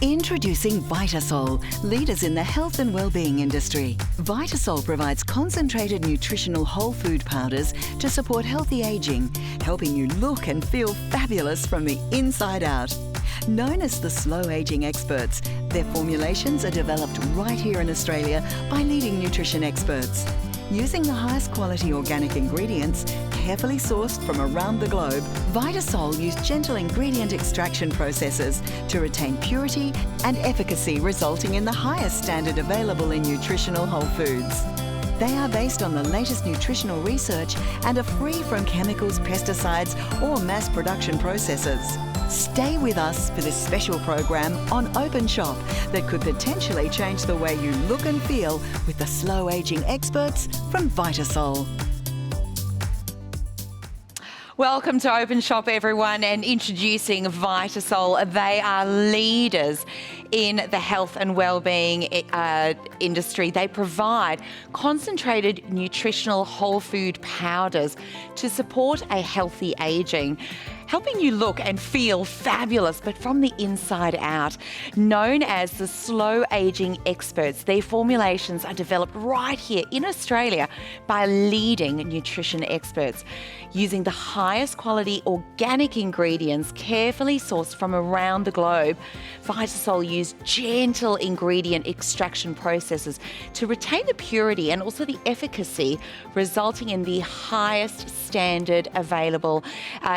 Introducing Vita-Sol, leaders in the health and well-being industry. Vita-Sol provides concentrated nutritional whole food powders to support healthy aging, helping you look and feel fabulous from the inside out. Known as the slow aging experts, their formulations are developed right here in Australia by leading nutrition experts. Using the highest quality organic ingredients, carefully sourced from around the globe, Vita-Sol use gentle ingredient extraction processes to retain purity and efficacy, resulting in the highest standard available in nutritional whole foods. They are based on the latest nutritional research and are free from chemicals, pesticides or mass production processes. Stay with us for this special program on Openshop that could potentially change the way you look and feel with the slow aging experts from Vita-Sol. Welcome to Openshop, everyone, and introducing Vita-Sol. They are leaders in the health and well-being industry. They provide concentrated nutritional whole food powders to support a healthy aging, helping you look and feel fabulous, but from the inside out. Known as the slow aging experts, their formulations are developed right here in Australia by leading nutrition experts. Using the highest quality organic ingredients carefully sourced from around the globe, Vita-Sol use gentle ingredient extraction processes to retain the purity and also the efficacy, resulting in the highest standard available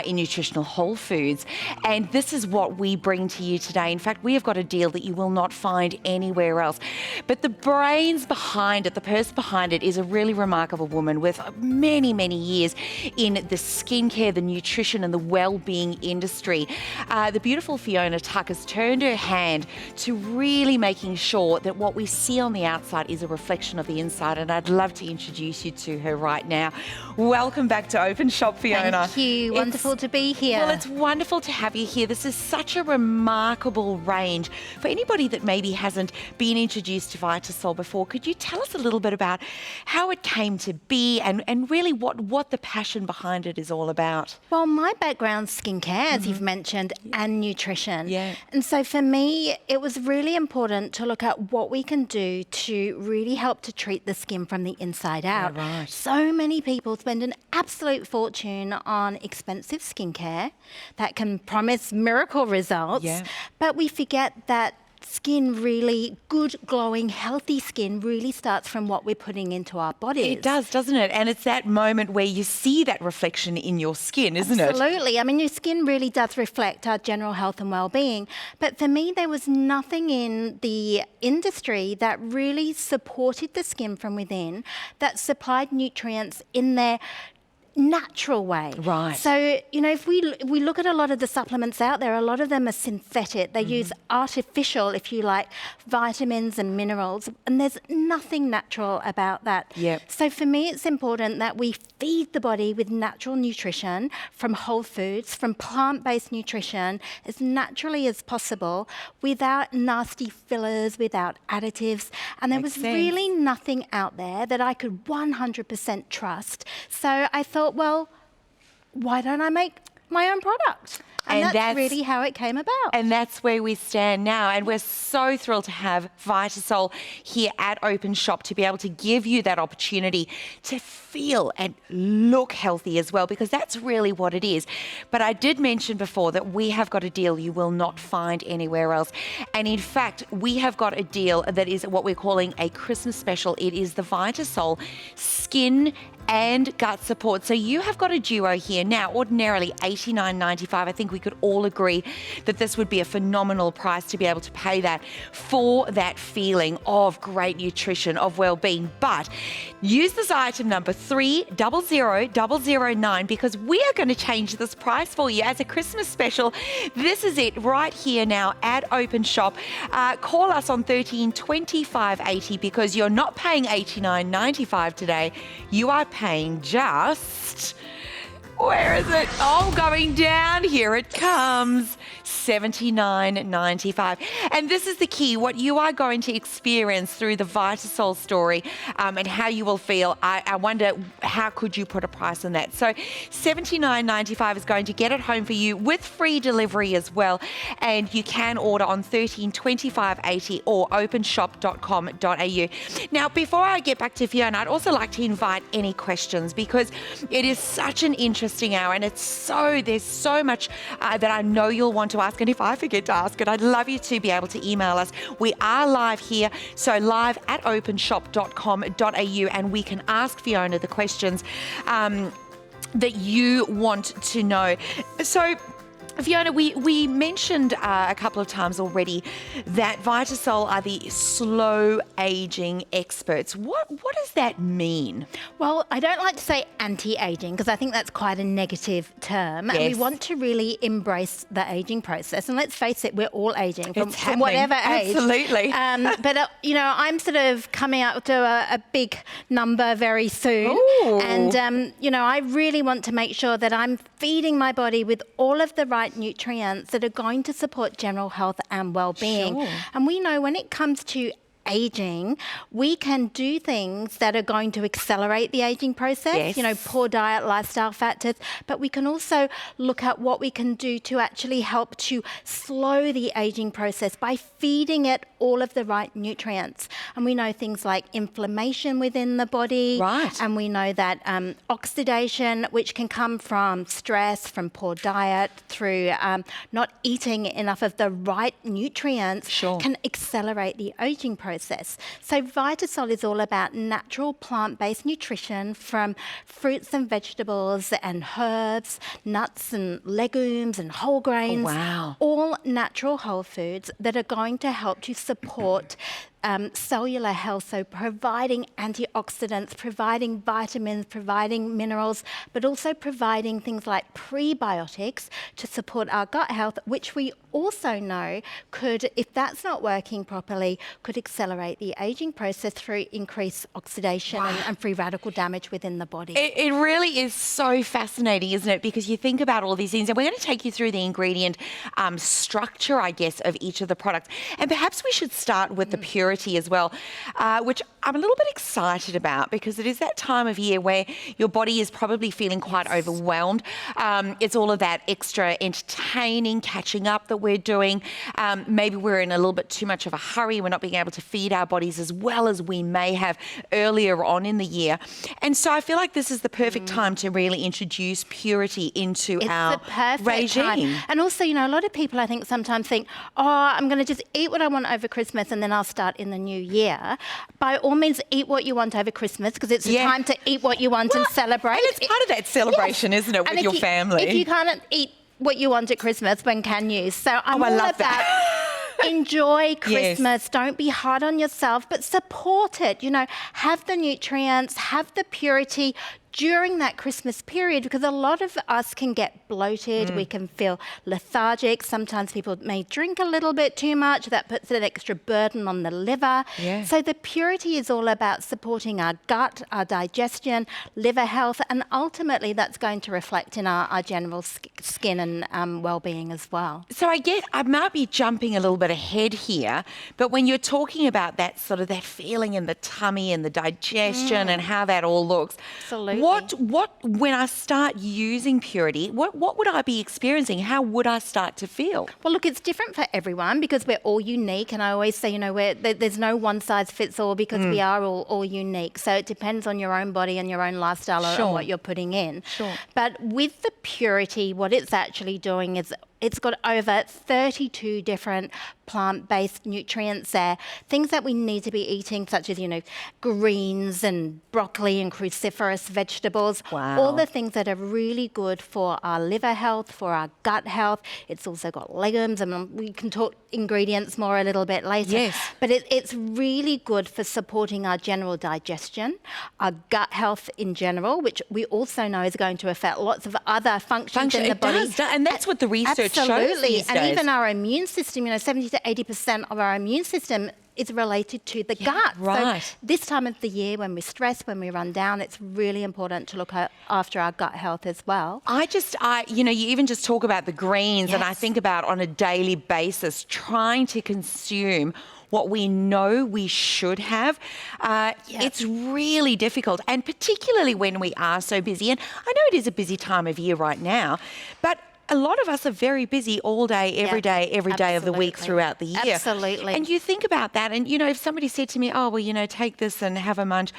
in nutritional whole foods. And this is what we bring to you today. In fact, we have got a deal that you will not find anywhere else. But the brains behind it, the person behind it, is a really remarkable woman with many, many years in the skincare, the nutrition and the well-being industry. The beautiful Fiona Tuck has turned her hand to really making sure that what we see on the outside is a reflection of the inside, and I'd love to introduce you to her right now. Welcome back to Openshop, Fiona. Thank you. Wonderful to be here. Well, it's wonderful to have you here. This is such a remarkable range. For anybody that maybe hasn't been introduced to Vita-Sol before, could you tell us a little bit about how it came to be and really what the passion behind it is all about? Well, my background's skincare, as you've mentioned, and nutrition. Yeah. And so for me, it was really important to look at what we can do to really help to treat the skin from the inside out. Yeah, right. So many people spend an absolute fortune on expensive skincare that can promise miracle results, but we forget that skin, really good, glowing, healthy skin really starts from what we're putting into our bodies. It does, doesn't it? And it's that moment where you see that reflection in your skin, isn't it? Absolutely. I mean, your skin really does reflect our general health and well-being. But for me, there was nothing in the industry that really supported the skin from within, that supplied nutrients in their natural way. Right. So, you know, if we look at a lot of the supplements out there, a lot of them are synthetic. They use artificial, if you like, vitamins and minerals, and there's nothing natural about that. Yep. So for me, it's important that we feed the body with natural nutrition from whole foods, from plant-based nutrition, as naturally as possible, without nasty fillers, without additives. And there was really nothing out there that I could 100% trust. So I thought, well, why don't I make my own product? And that's really how it came about. And that's where we stand now. And we're so thrilled to have Vita-Sol here at Openshop to be able to give you that opportunity to feel and look healthy as well, because that's really what it is. But I did mention before that we have got a deal you will not find anywhere else. And in fact, we have got a deal that is what we're calling a Christmas special. It is the Vita-Sol Skin and Gut Support. So you have got a duo here. Now, ordinarily $89.95. I think we could all agree that this would be a phenomenal price to be able to pay that for that feeling of great nutrition, of well-being. But use this item number 300009 because we are going to change this price for you as a Christmas special. This is it right here now at Openshop. Call us on 13 25 80 because you're not paying $89.95 today. You are paying just Where is it? Oh, going down. Here it comes. $79.95. And this is the key. What you are going to experience through the Vita-Sol story and how you will feel. I wonder, how could you put a price on that? So $79.95 is going to get it home for you with free delivery as well. And you can order on 132580 or openshop.com.au. Now, before I get back to Fiona, I'd also like to invite any questions, because it is such an interesting hour, and there's so much that I know you'll want to ask. And if I forget to ask it, I'd love you to be able to email us. We are live here, so live at openshop.com.au, and we can ask Fiona the questions that you want to know. So, Fiona, we mentioned a couple of times already that Vita-Sol are the slow aging experts. What does that mean? Well, I don't like to say anti-aging, because I think that's quite a negative term. Yes. And we want to really embrace the aging process. And let's face it, we're all aging from happening. whatever age. Absolutely. But I'm sort of coming up to a big number very soon. Ooh. And, I really want to make sure that I'm feeding my body with all of the right nutrients that are going to support general health and well-being. Sure. And we know when it comes to aging, we can do things that are going to accelerate the aging process, Yes. poor diet, lifestyle factors, but we can also look at what we can do to actually help to slow the aging process by feeding it all of the right nutrients. And we know things like inflammation within the body. Right. And we know that oxidation, which can come from stress, from poor diet, through not eating enough of the right nutrients, Sure. can accelerate the aging process. So Vita-Sol is all about natural plant-based nutrition from fruits and vegetables and herbs, nuts and legumes and whole grains. Oh, wow. All natural whole foods that are going to help to support cellular health, so providing antioxidants, providing vitamins, providing minerals, but also providing things like prebiotics to support our gut health, which we also know could, if that's not working properly, could accelerate the aging process through increased oxidation and free radical damage within the body. It really is so fascinating, isn't it? Because you think about all these things, and we're going to take you through the ingredient structure, I guess, of each of the products. And perhaps we should start with the purity as well, which I'm a little bit excited about, because it is that time of year where your body is probably feeling quite overwhelmed. It's all of that extra entertaining, catching up that we're doing. Maybe we're in a little bit too much of a hurry. We're not being able to feed our bodies as well as we may have earlier on in the year. And so I feel like this is the perfect time to really introduce purity into our the perfect regime. time. And also, a lot of people I think sometimes think, I'm going to just eat what I want over Christmas and then I'll start in the new year. By all means, eat what you want over Christmas, because it's the time to eat what you want and celebrate. And it's part of that celebration, isn't it, with your family? If you can't eat what you want at Christmas, when can you? So I'm I all love about that. enjoy Christmas. Don't be hard on yourself, but support it. Have the nutrients, have the purity during that Christmas period, because a lot of us can get bloated, we can feel lethargic. Sometimes people may drink a little bit too much. That puts an extra burden on the liver. Yeah. So the purity is all about supporting our gut, our digestion, liver health, and ultimately that's going to reflect in our general skin and well-being as well. So I might be jumping a little bit ahead here, but when you're talking about that sort of that feeling in the tummy and the digestion and how that all looks, Absolutely. what when I start using purity, what would I be experiencing? How would I start to feel? Well, look, it's different for everyone because we're all unique. And I always say, there's no one size fits all because we are all unique. So it depends on your own body and your own lifestyle and what you're putting in. Sure. But with the purity, what it's actually doing is it's got over 32 different plant-based nutrients there. Things that we need to be eating, such as, greens and broccoli and cruciferous vegetables. Wow. All the things that are really good for our liver health, for our gut health. It's also got legumes, and we can talk ingredients more a little bit later. Yes. But it's really good for supporting our general digestion, our gut health in general, which we also know is going to affect lots of other functions in the body. It does, and that's what the research shows Absolutely. these And days. even our immune system, 70 to 80% of our immune system is related to the gut. right. So this time of the year, when we're stressed, when we run down, it's really important to look after our gut health as well. You even just talk about the greens, and I Yes. think about on a daily basis trying to consume what we know we should have. It's really difficult, and particularly when we are so busy. And I know it is a busy time of year right now, but a lot of us are very busy all day, every day of the week absolutely. throughout the year. Absolutely. And you think about that, and, if somebody said to me, oh, well, take this and have a munch,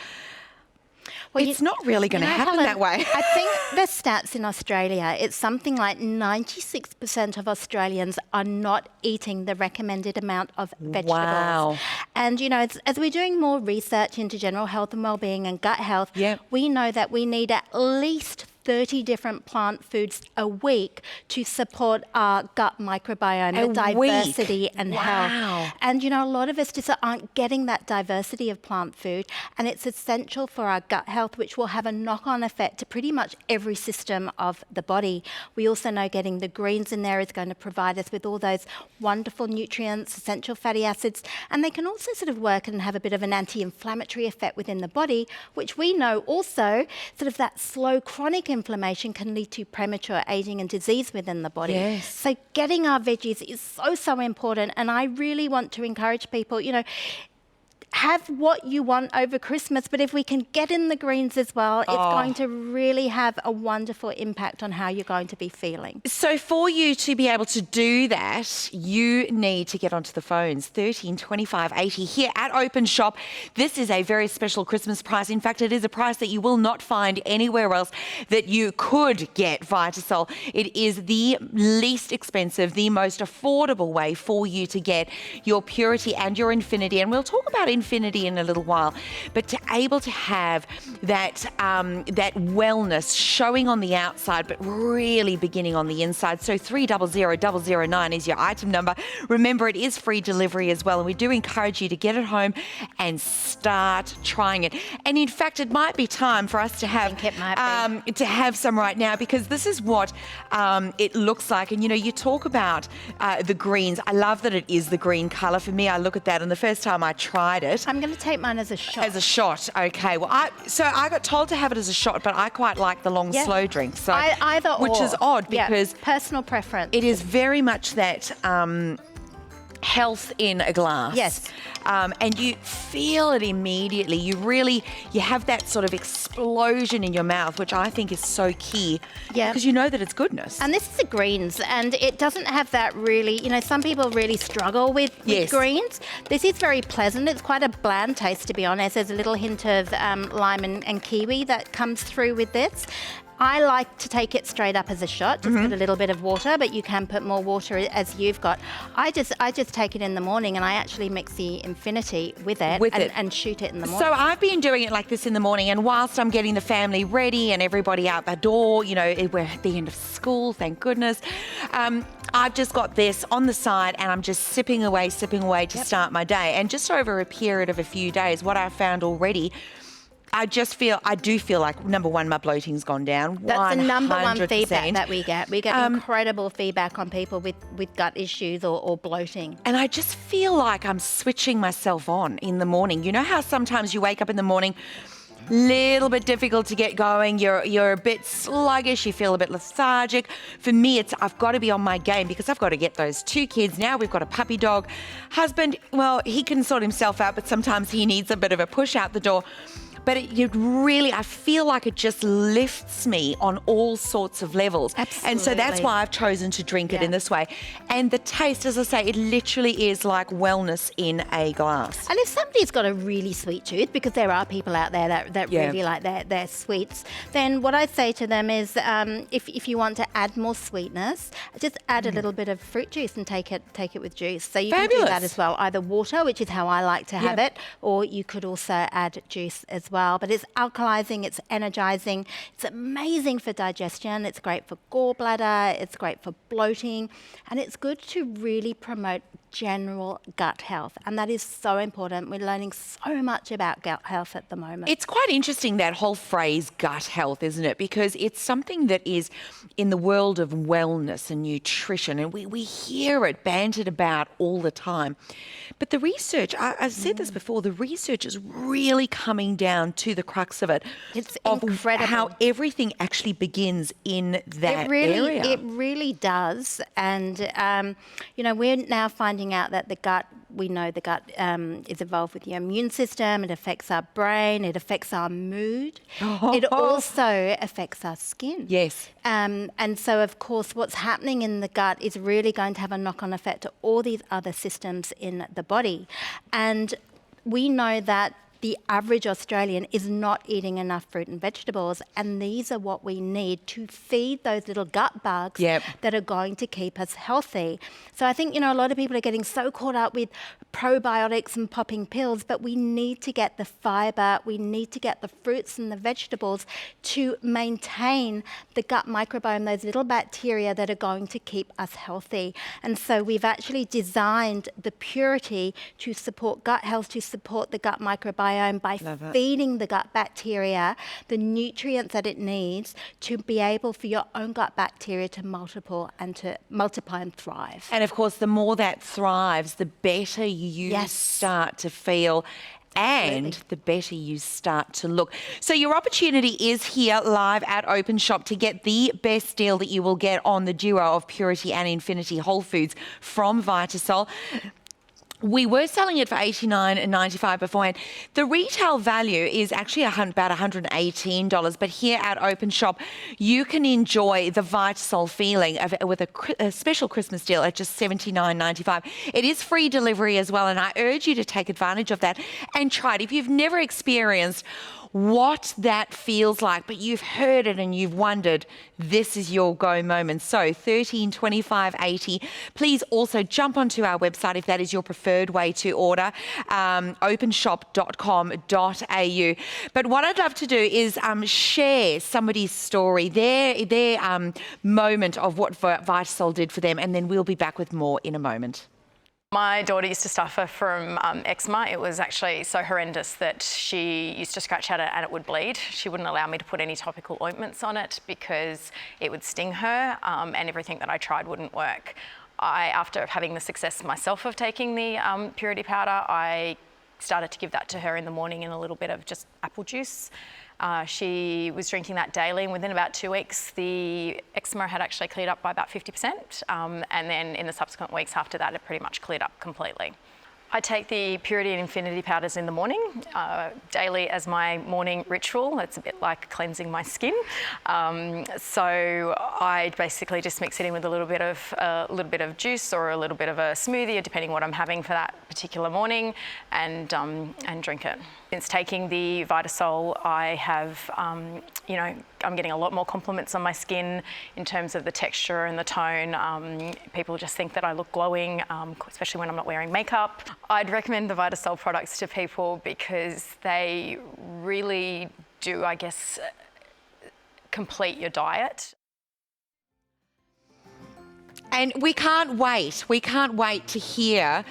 Well, it's not really going to happen Helen, that way. I think the stats in Australia, it's something like 96% of Australians are not eating the recommended amount of vegetables. Wow. And, as we're doing more research into general health and well-being and gut health, we know that we need at least 30 different plant foods a week to support our gut microbiome, the diversity and health. And, a lot of us just aren't getting that diversity of plant food, and it's essential for our gut health, which will have a knock-on effect to pretty much every system of the body. We also know getting the greens in there is going to provide us with all those wonderful nutrients, essential fatty acids, and they can also sort of work and have a bit of an anti-inflammatory effect within the body, which we know also sort of that slow chronic inflammation can lead to premature aging and disease within the body. Yes. So getting our veggies is so important, and I really want to encourage people, have what you want over Christmas, but if we can get in the greens as well, it's going to really have a wonderful impact on how you're going to be feeling. So for you to be able to do that, you need to get onto the phones, 13 25 80 here at Openshop. This is a very special Christmas price. In fact, it is a price that you will not find anywhere else that you could get Vita-Sol. It is the least expensive, the most affordable way for you to get your purity and your infinity. And we'll talk about infinity in a little while, but to able to have that that wellness showing on the outside, but really beginning on the inside. So 300009 is your item number. Remember, it is free delivery as well, and we do encourage you to get it home and start trying it. And in fact, it might be time for us to have some right now, because this is what it looks like. And you talk about the greens. I love that it is the green colour. For me, I look at that, and the first time I tried it, I'm going to take mine as a shot. As a shot, okay. Well, I got told to have it as a shot, but I quite like the long, slow drink. So either which or. is odd, because personal preference. it is very much that health in a glass. Yes. And you feel it immediately. You have that sort of explosion in your mouth, which I think is so key. Yeah. Because you know that it's goodness. And this is the greens, and it doesn't have that really, some people really struggle with greens. This is very pleasant. It's quite a bland taste, to be honest. There's a little hint of lime and kiwi that comes through with this. I like to take it straight up as a shot, just put a little bit of water, but you can put more water as you've got. I just take it in the morning, and I actually mix the Infinity with it and shoot it in the morning. So I've been doing it like this in the morning, and whilst I'm getting the family ready and everybody out the door, we're at the end of school, thank goodness, I've just got this on the side, and I'm just sipping away to start my day. And just over a period of a few days, what I've found already, I do feel like, number one, my bloating's gone down. That's the number one 100%. feedback that we get. We get incredible feedback on people with gut issues or bloating. And I just feel like I'm switching myself on in the morning. You know how sometimes you wake up in the morning, little bit difficult to get going, you're a bit sluggish, you feel a bit lethargic. For me, I've got to be on my game, because I've got to get those 2 kids. Now we've got a puppy dog. Husband, well, he can sort himself out, but sometimes he needs a bit of a push out the door. But I feel like it just lifts me on all sorts of levels. Absolutely. And so that's why I've chosen to drink it in this way. And the taste, as I say, it literally is like wellness in a glass. And if somebody's got a really sweet tooth, because there are people out there that really like their sweets, then what I say to them is, if you want to add more sweetness, just add a little bit of fruit juice and take it with juice. So you can do that as well. Either water, which is how I like to have it, or you could also add juice as well. But it's alkalizing, it's energizing, it's amazing for digestion, it's great for gallbladder, it's great for bloating, and it's good to really promote general gut health. And that is so important. We're learning so much about gut health at the moment. It's quite interesting, that whole phrase gut health, isn't it? Because it's something that is in the world of wellness and nutrition, and we hear it bantered about all the time. But the research, I've said this before, the research is really coming down to the crux of it. It's of incredible. how everything actually begins in that area. It really does. And, we're now finding out that the gut, we know the gut is involved with your immune system. It affects our brain. It affects our mood. It also affects our skin. Yes. And so, of course, what's happening in the gut is really going to have a knock-on effect to all these other systems in the body. And we know that the average Australian is not eating enough fruit and vegetables, and these are what we need to feed those little gut bugs that are going to keep us healthy. So I think, a lot of people are getting so caught up with probiotics and popping pills, but we need to get the fibre, we need to get the fruits and the vegetables to maintain the gut microbiome, those little bacteria that are going to keep us healthy. And so we've actually designed the Purity to support gut health, to support the gut microbiome, by feeding the gut bacteria the nutrients that it needs to be able for your own gut bacteria to multiply and thrive. And of course, the more that thrives, the better you start to feel, and the better you start to look. So your opportunity is here live at Openshop to get the best deal that you will get on the duo of Purity and Infinity Whole Foods from Vita-Sol. We were selling it for $89.95 beforehand. The retail value is actually about $118, but here at Openshop, you can enjoy the Vita-Sol feeling with a special Christmas deal at just $79.95. It is free delivery as well, and I urge you to take advantage of that and try it. If you've never experienced what that feels like, but you've heard it and you've wondered, this is your go moment. So $13.25.80. Please also jump onto our website if that is your preferred way to order, openshop.com.au. But what I'd love to do is share somebody's story, their moment of what Vita-Sol did for them, and then we'll be back with more in a moment. My daughter used to suffer from eczema. It was actually so horrendous that she used to scratch at it and it would bleed. She wouldn't allow me to put any topical ointments on it because it would sting her, and everything that I tried wouldn't work. After having the success myself of taking the Purity powder, I started to give that to her in the morning in a little bit of just apple juice. She was drinking that daily, and within about 2 weeks, the eczema had actually cleared up by about 50%. And then in the subsequent weeks after that, it pretty much cleared up completely. I take the Purity and Infinity powders in the morning, daily as my morning ritual. It's a bit like cleansing my skin. So I basically just mix it in with a little bit of juice or a little bit of a smoothie, depending what I'm having for that particular morning, and drink it. Since taking the Vita-Sol, I have, I'm getting a lot more compliments on my skin in terms of the texture and the tone. People just think that I look glowing, especially when I'm not wearing makeup. I'd recommend the Vita-Sol products to people because they really do, I guess, complete your diet. And we can't wait. We can't wait to hear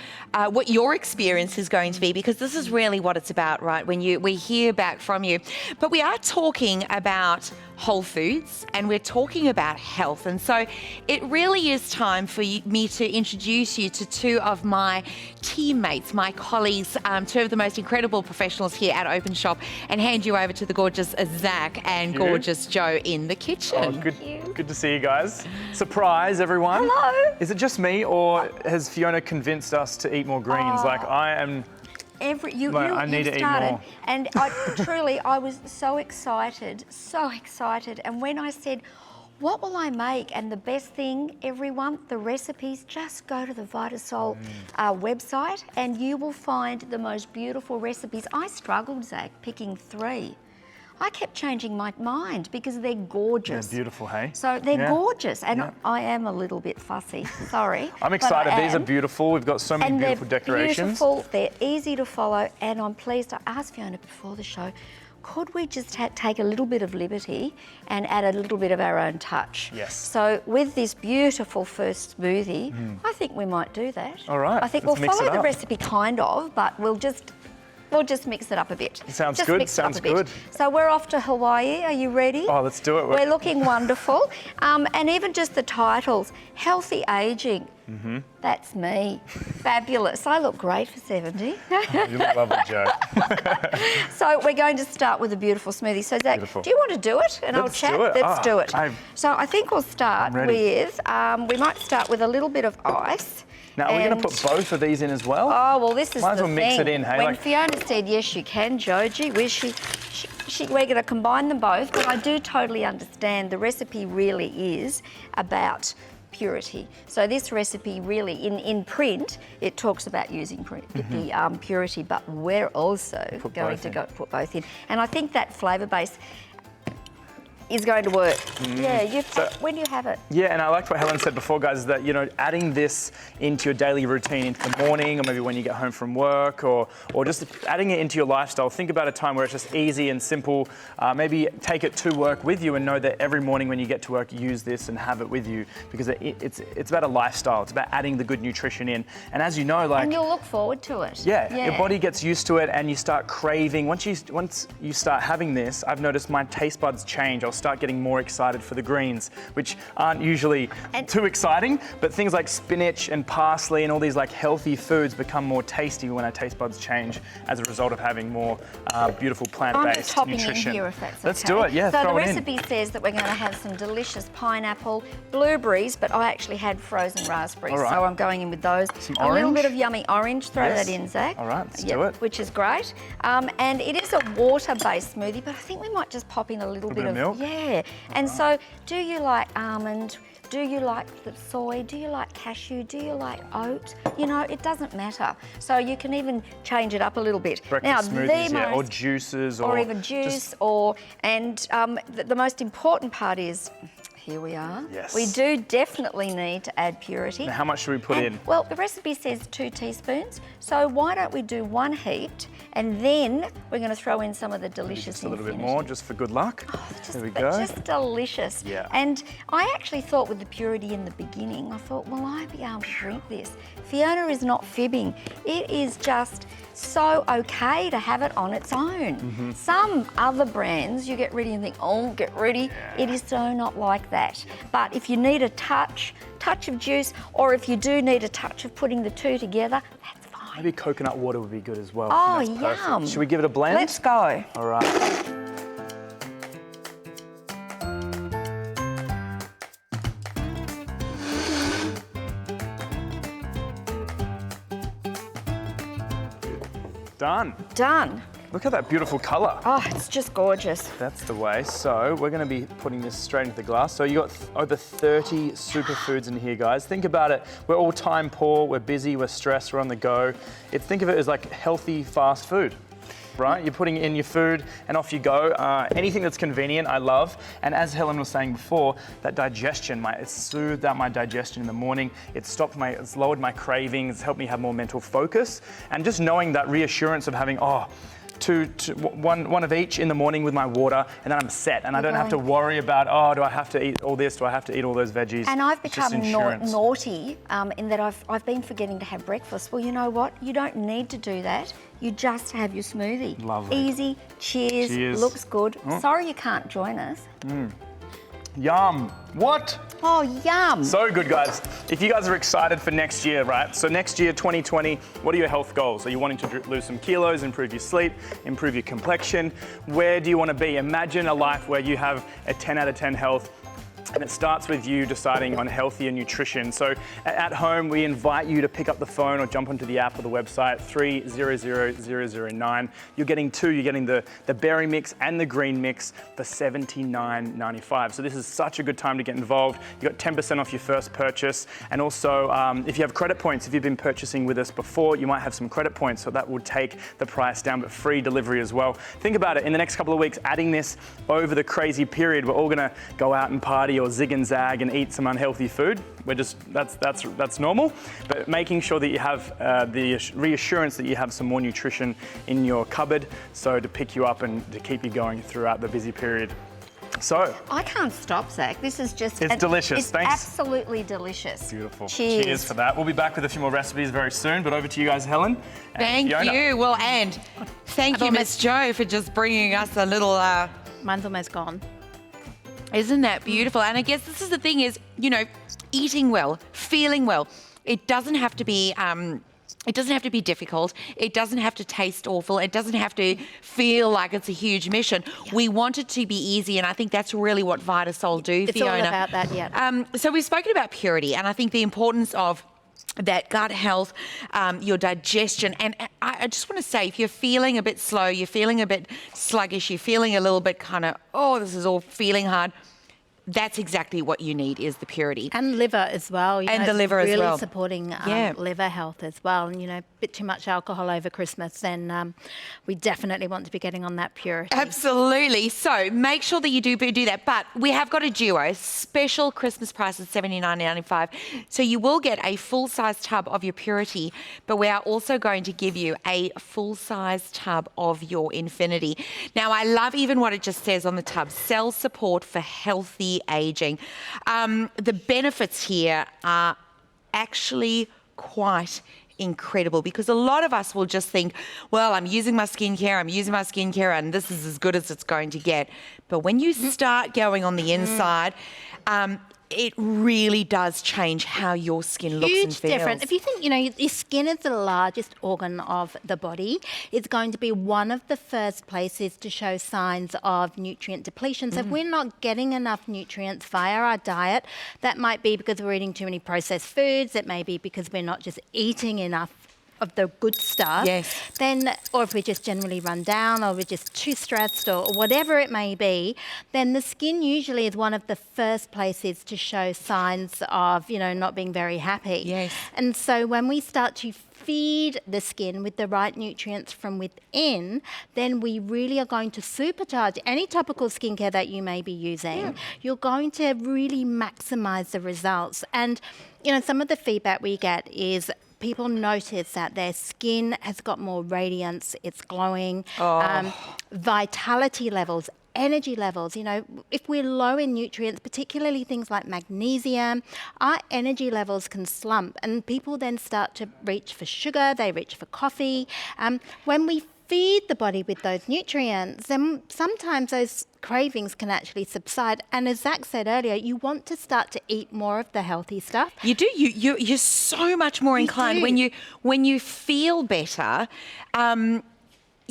what your experience is going to be, because this is really what it's about, right? When we hear back from you. But we are talking about whole foods and we're talking about health. And so it really is time for me to introduce you to two of my teammates, my colleagues, two of the most incredible professionals here at Openshop, and hand you over to the gorgeous Zach and gorgeous Joe in the kitchen. Oh, good to see you guys. Surprise, everyone. Hello. Is it just me, or has Fiona convinced us to eat more greens? Like, I am... I need to eat more. And I was so excited. And when I said, what will I make? And the best thing, everyone, the recipes, just go to the Vita-Sol website and you will find the most beautiful recipes. I struggled, Zach, picking 3. I kept changing my mind because they're gorgeous. They're beautiful, hey? So they're gorgeous, and I am a little bit fussy, sorry. I'm excited. These are beautiful. We've got so many beautiful decorations. Beautiful, they're easy to follow, and I'm pleased. I asked Fiona before the show, could we just take a little bit of liberty and add a little bit of our own touch? Yes. So with this beautiful first smoothie, I think we might do that. All right, I think let's we'll mix follow it the up. recipe kind of, but we'll just mix it up a bit. Sounds Just good, mix it up sounds a bit. good. So we're off to Hawaii. Are you ready? Oh, let's do it. We're looking wonderful. And even just the titles, Healthy Aging. That's me. Fabulous. I look great for 70. You look lovely, Jo. So we're going to start with a beautiful smoothie. So Zach, Beautiful. do you want to do it? And Let's I'll chat. do it. Let's do it. I'm So I think we'll start ready. with, we might start with a little bit of ice. Now, are we going And- to put both of these in as well? Oh, well, this is Might as the well mix thing. it in, hey? When Like- Fiona said, yes, you can, Joji, we're going to combine them both, but I do totally understand the recipe really is about purity. So this recipe really, in print, it talks about using the purity, but we're also Put going both to in. put both in. And I think that flavour base is going to work. Yeah, when do you have it? Yeah, and I liked what Helen said before, guys, is that, you know, adding this into your daily routine, into the morning, or maybe when you get home from work, or just adding it into your lifestyle. Think about a time where it's just easy and simple. Maybe take it to work with you and know that every morning when you get to work, use this and have it with you, because it's about a lifestyle. It's about adding the good nutrition in. And as you know, like... And you'll look forward to it. Yeah, your body gets used to it and you start craving. Once you start having this, I've noticed my taste buds change. I'll start getting more excited for the greens, which aren't usually too exciting, but things like spinach and parsley and all these like healthy foods become more tasty when our taste buds change as a result of having more beautiful I'm just plant-based hopping nutrition. in here if that's Let's okay. do it, yeah, So throw the it in. recipe says that we're going to have some delicious pineapple, blueberries, but I actually had frozen raspberries, All right. so I'm going in with those. Some a little orange? bit of yummy orange, throw Yes. that in, Zach. All right, let's Yep, do it. Which is great. And it is a water-based smoothie, but I think we might just pop in a little bit of milk? Yeah. And so, do you like almond? Do you like the soy? Do you like cashew? Do you like oat? You know, it doesn't matter. So you can even change it up a little bit. Breakfast smoothies, yeah, or most juices, or even juice, just- the most important part is, here we are. Yes. We do definitely need to add purity. Now, how much should we put in? Well, the recipe says 2 teaspoons, so why don't we do 1 heaped, and then we're going to throw in some of the delicious Just a little bit Infinity. more, just for good luck. There we But go. just delicious. Yeah. And I actually thought with the purity in the beginning, I thought, will I be able to drink this? Fiona is not fibbing. It is just so okay to have it on its own. Mm-hmm. Some other brands, you get ready and think, oh, get ready. It is so not like that. But if you need a touch of juice, or if you do need a touch of putting the two together, that's fine. Maybe coconut water would be good as well. Oh, I think that's perfect. yum. Should we give it a blend? Let's go. All right. Done. Done. Look at that beautiful colour. Oh, it's just gorgeous. That's the way. So we're going to be putting this straight into the glass. So you got over 30 superfoods in here, guys. Think about it. We're all time poor. We're busy. We're stressed. We're on the go. Think of it as like healthy fast food. Right? You're putting in your food and off you go. Anything that's convenient, I love. And as Helen was saying before, that digestion, it's soothed out my digestion in the morning. It's lowered my cravings, it's helped me have more mental focus. And just knowing that reassurance of having, one of each in the morning with my water, and then I'm set. And I don't have to worry about, do I have to eat all this? Do I have to eat all those veggies? And I've It's just become insurance. naughty in that I've been forgetting to have breakfast. Well, you know what? You don't need to do that. You just have your smoothie. Lovely. Easy. Cheers. Cheers. Looks good. Sorry you can't join us. Yum. What? Oh, yum. So good, guys. If you guys are excited for next year, right? So next year, 2020, what are your health goals? Are you wanting to lose some kilos, improve your sleep, improve your complexion? Where do you want to be? Imagine a life where you have a 10 out of 10 health. And it starts with you deciding on healthier nutrition. So at home, we invite you to pick up the phone or jump onto the app or the website, 300009. You're getting two. You're getting the berry mix and the green mix for $79.95. So this is such a good time to get involved. You got 10% off your first purchase. And also, if you have credit points, if you've been purchasing with us before, you might have some credit points. So that will take the price down, but free delivery as well. Think about it. In the next couple of weeks, adding this over the crazy period, we're all going to go out and party, or zig and zag and eat some unhealthy food. That's normal. But making sure that you have the reassurance that you have some more nutrition in your cupboard, so to pick you up and to keep you going throughout the busy period. So I can't stop, Zach. This is just... It's delicious. It's Thanks. absolutely delicious. Beautiful. Cheers. For that. We'll be back with a few more recipes very soon, but over to you guys, Helen. And Thank Fiona. you. Well, and thank you, Miss Jo, for just bringing us a little... Mine's almost gone. Isn't that beautiful? And I guess this is the thing is, eating well, feeling well. It doesn't have to be... It doesn't have to be difficult. It doesn't have to taste awful. It doesn't have to feel like it's a huge mission. Yeah. We want it to be easy, and I think that's really what Vita-Sol do, it's Fiona. It's all about that, yeah. So we've spoken about purity, and I think the importance of that gut health, your digestion. And I just want to say, if you're feeling a bit slow, you're feeling a bit sluggish, you're feeling a little bit kind of, this is all feeling hard, that's exactly what you need, is the purity. And liver as well. The liver really as well. Really supporting liver health as well. And, a bit too much alcohol over Christmas, then we definitely want to be getting on that purity. Absolutely. So make sure that you do that. But we have got a duo, special Christmas price of $79.95. So you will get a full-size tub of your purity, but we are also going to give you a full-size tub of your Infinity. Now, I love even what it just says on the tub, cell support for healthy aging. The benefits here are actually quite incredible, because a lot of us will just think, well, I'm using my skincare, and this is as good as it's going to get. But when you start going on the inside, it really does change how your skin looks and feels. Huge difference. If you think, your skin is the largest organ of the body, it's going to be one of the first places to show signs of nutrient depletion. So if we're not getting enough nutrients via our diet, that might be because we're eating too many processed foods. It may be because we're not just eating enough of the good stuff, then, or if we're just generally run down, or we're just too stressed, or whatever it may be, then the skin usually is one of the first places to show signs of, not being very happy. Yes. And so when we start to feed the skin with the right nutrients from within, then we really are going to supercharge any topical skincare that you may be using. Yeah. You're going to really maximize the results. And, some of the feedback we get is people notice that their skin has got more radiance, it's glowing, vitality levels, energy levels. If we're low in nutrients, particularly things like magnesium, our energy levels can slump, and people then start to reach for sugar, they reach for coffee. When we feed the body with those nutrients, then sometimes those cravings can actually subside. And as Zach said earlier, you want to start to eat more of the healthy stuff. You do. You're so much more inclined when you feel better.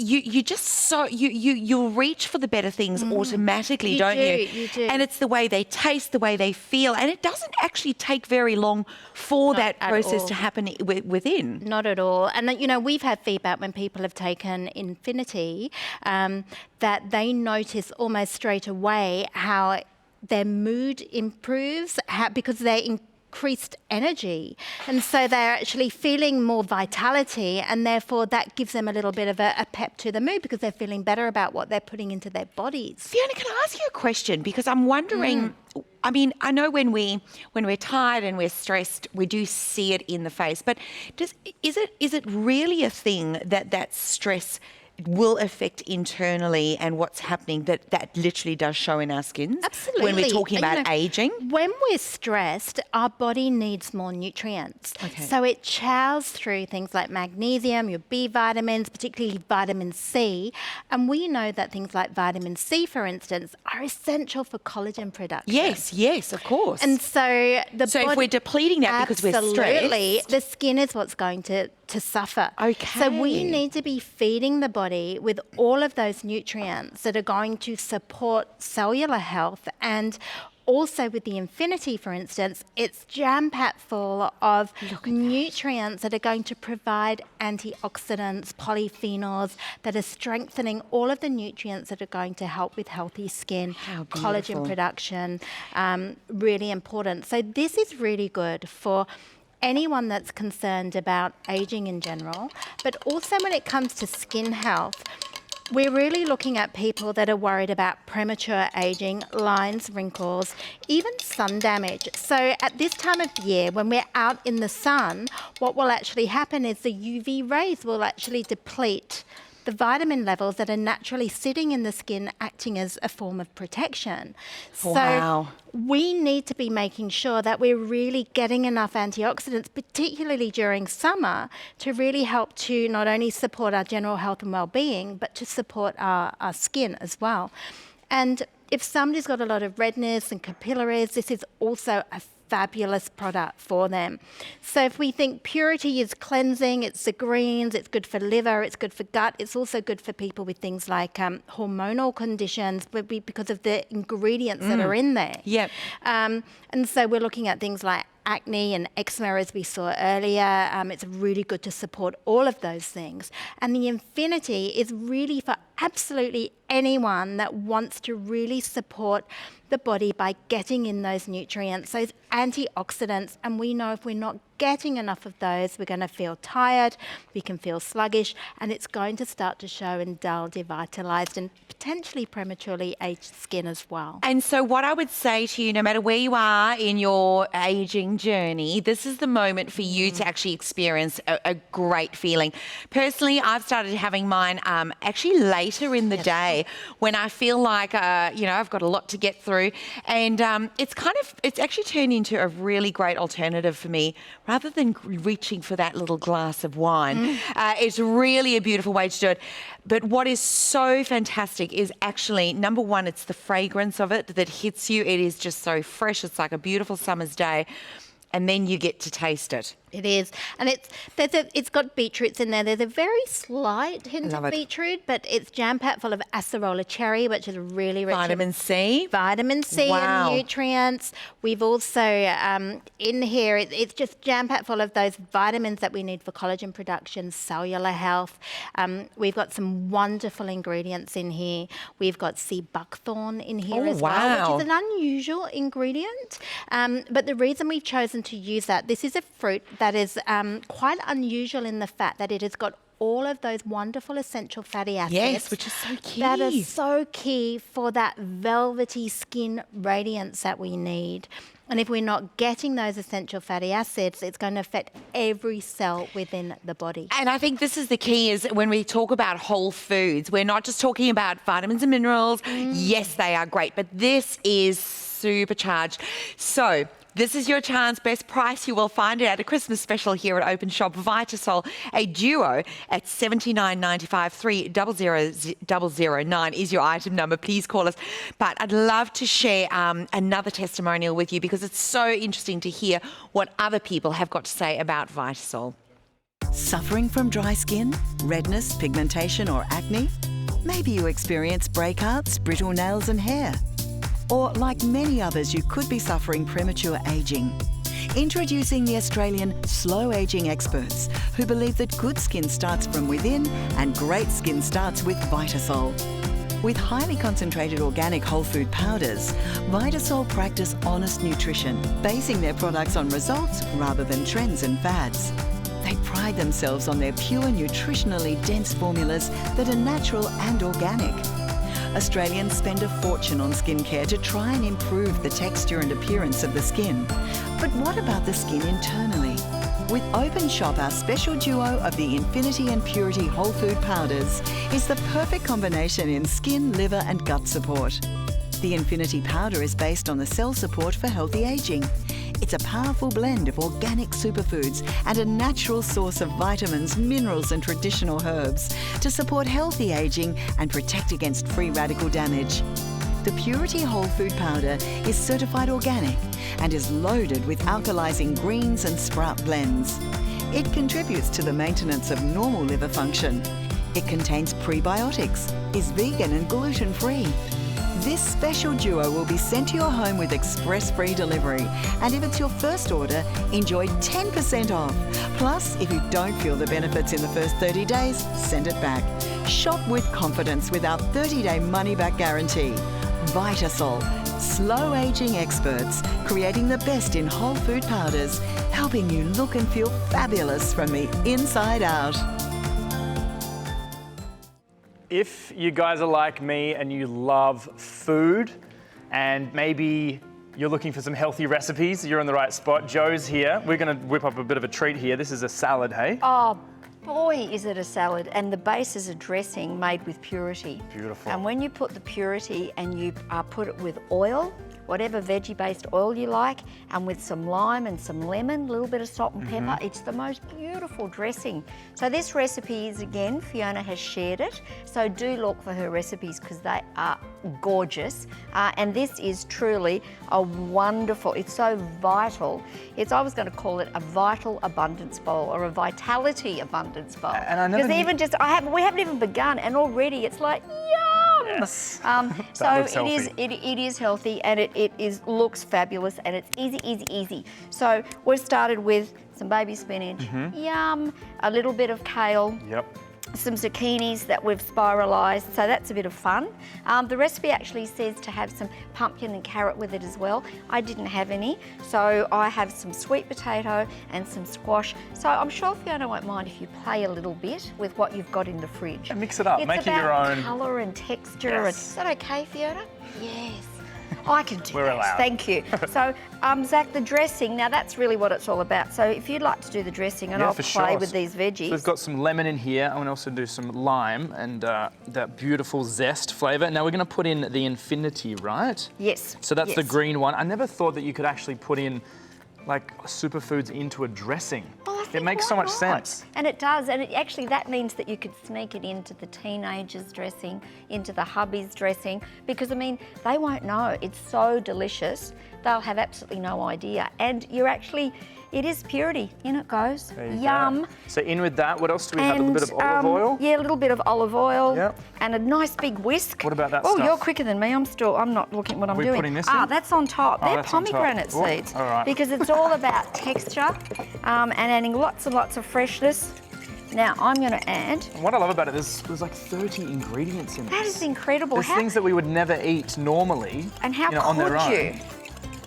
You'll reach for the better things automatically, don't you? You do. And it's the way they taste, the way they feel, and it doesn't actually take very long for that process to happen within. Not at all. And we've had feedback when people have taken Infinity that they notice almost straight away how their mood improves because they're increased energy, and so they're actually feeling more vitality, and therefore that gives them a little bit of a pep to the mood, because they're feeling better about what they're putting into their bodies. Fiona, can I ask you a question? Because I'm wondering, I mean, I know when we're tired and we're stressed, we do see it in the face, but is it really a thing that stress will affect internally and what's happening that literally does show in our skins? Absolutely. When we're talking about aging? When we're stressed, our body needs more nutrients. Okay. So it chows through things like magnesium, your B vitamins, particularly vitamin C. And we know that things like vitamin C, for instance, are essential for collagen production. Yes, of course. And so if we're depleting that because we're stressed. Absolutely. The skin is what's going to suffer. Okay. So we need to be feeding the body with all of those nutrients that are going to support cellular health. And also with the Infinity, for instance, it's jam-packed full of nutrients that are going to provide antioxidants, polyphenols, that are strengthening all of the nutrients that are going to help with healthy skin, collagen production, really important. So this is really good for anyone that's concerned about aging in general, but also when it comes to skin health. we're really looking at people that are worried about premature aging, lines, wrinkles, even sun damage. So at this time of year, when we're out in the sun, what will actually happen is the UV rays will actually deplete the vitamin levels that are naturally sitting in the skin, acting as a form of protection. Wow. So we need to be making sure that we're really getting enough antioxidants, particularly during summer, to really help to not only support our general health and well-being, but to support our skin as well. And if somebody's got a lot of redness and capillaries, this is also a fabulous product for them. So if we think purity is cleansing, it's the greens, it's good for liver, it's good for gut, it's also good for people with things like hormonal conditions because of the ingredients that are in there. Yep. And so we're looking at things like acne and eczema, as we saw earlier. It's really good to support all of those things. And the Infinity is really for absolutely anyone that wants to really support the body by getting in those nutrients, those antioxidants. And we know if we're not getting enough of those, we're going to feel tired, we can feel sluggish, and it's going to start to show in dull, devitalized, and potentially prematurely aged skin as well. And so what I would say to you, no matter where you are in your aging journey, this is the moment for you to actually experience a great feeling. Personally, I've started having mine actually later in the day when I feel like, I've got a lot to get through. And it's actually turned into a really great alternative for me rather than reaching for that little glass of wine. It's really a beautiful way to do it. But what is so fantastic is actually, number one, it's the fragrance of it that hits you. It is just so fresh. It's like a beautiful summer's day. And then you get to taste it. It is. And it's got beetroots in there. There's a very slight hint of beetroot, but it's jam-packed full of acerola cherry, which is really rich Vitamin C. Vitamin C and nutrients. We've also, in here, it's just jam-packed full of those vitamins that we need for collagen production, cellular health. We've got some wonderful ingredients in here. We've got sea buckthorn in here as well, which is an unusual ingredient. But the reason we've chosen to use that, this is a fruit that is quite unusual in the fact that it has got all of those wonderful essential fatty acids. Yes, which is so key. That is so key for that velvety skin radiance that we need. And if we're not getting those essential fatty acids, it's going to affect every cell within the body. And I think this is the key, is when we talk about whole foods, we're not just talking about vitamins and minerals. Yes, they are great, but this is supercharged. So this is your chance. Best price you will find it at a Christmas special here at Openshop. Vita-Sol, a duo at $79.95. 300009 is your item number. Please call us. But I'd love to share another testimonial with you because it's so interesting to hear what other people have got to say about Vita-Sol. Suffering from dry skin, redness, pigmentation or acne? Maybe you experience breakouts, brittle nails and hair. Or, like many others, you could be suffering premature aging. Introducing the Australian slow aging experts who believe that good skin starts from within and great skin starts with Vita-Sol. With highly concentrated organic whole food powders, Vita-Sol practice honest nutrition, basing their products on results rather than trends and fads. They pride themselves on their pure, nutritionally dense formulas that are natural and organic. Australians spend a fortune on skincare to try and improve the texture and appearance of the skin. But what about the skin internally? With Openshop, our special duo of the Infinity and Purity whole food powders is the perfect combination in skin, liver and gut support. The Infinity powder is based on the cell support for healthy aging. It's a powerful blend of organic superfoods and a natural source of vitamins, minerals and traditional herbs to support healthy aging and protect against free radical damage. The Purity Whole Food Powder is certified organic and is loaded with alkalizing greens and sprout blends. It contributes to the maintenance of normal liver function. It contains prebiotics, is vegan and gluten-free. This special duo will be sent to your home with express free delivery. And if it's your first order, enjoy 10% off. Plus, if you don't feel the benefits in the first 30 days, send it back. Shop with confidence with our 30-day money-back guarantee. Vita-Sol, slow aging experts, creating the best in whole food powders, helping you look and feel fabulous from the inside out. if you guys are like me and you love food and maybe you're looking for some healthy recipes, you're in the right spot. Joe's here. We're going to whip up a bit of a treat here. This is a salad, hey? Oh, boy, is it a salad. And the base is a dressing made with purity. Beautiful. And when you put the purity and you put it with oil, whatever veggie-based oil you like, and with some lime and some lemon, a little bit of salt and pepper, it's the most beautiful dressing. So this recipe is, again, Fiona has shared it, so do look for her recipes because they are gorgeous. And this is truly a wonderful, it's so vital. I was going to call it a vital abundance bowl or a vitality abundance bowl. And I never because we haven't even begun, and already it's like, yum! Yes. So it is healthy, and it looks fabulous, and it's easy. So we've started with some baby spinach, yum, a little bit of kale. Yep. Some zucchinis that we've spiralised, so that's a bit of fun. The recipe actually says to have some pumpkin and carrot with it as well. I didn't have any, so I have some sweet potato and some squash. So I'm sure Fiona won't mind if you play a little bit with what you've got in the fridge. And mix it up, make it your own. It's about colour and texture. Yes. Is that okay, Fiona? Yes. I can do We're that. allowed. Thank you. So, Zach, the dressing, now that's really what it's all about. So if you'd like to do the dressing, and I'll play with these veggies. So we've got some lemon in here. I want to also do some lime and that beautiful zest flavour. Now we're going to put in the infinity, right? Yes. So that's the green one. I never thought that you could actually put in like superfoods into a dressing. Well, I think it makes so much sense. And it does, and actually that means that you could sneak it into the teenagers' dressing, into the hubby's dressing, because I mean, they won't know. It's so delicious, they'll have absolutely no idea. And it is purity, in it goes. Yum. Go. So in with that, what else do we have? A little bit of olive oil? Yeah, a little bit of olive oil. Yep. And a nice big whisk. What about that Oh, stuff? you're quicker than me. I'm not looking at what I'm doing. Putting this in? That's on top. They're that's on top. pomegranate Oh, seeds. all right. Because it's all about texture and adding lots and lots of freshness. Now, I'm going to add... And what I love about it is there's like 30 ingredients in it. That is incredible. There's things that we would never eat normally, And how on their own. could you?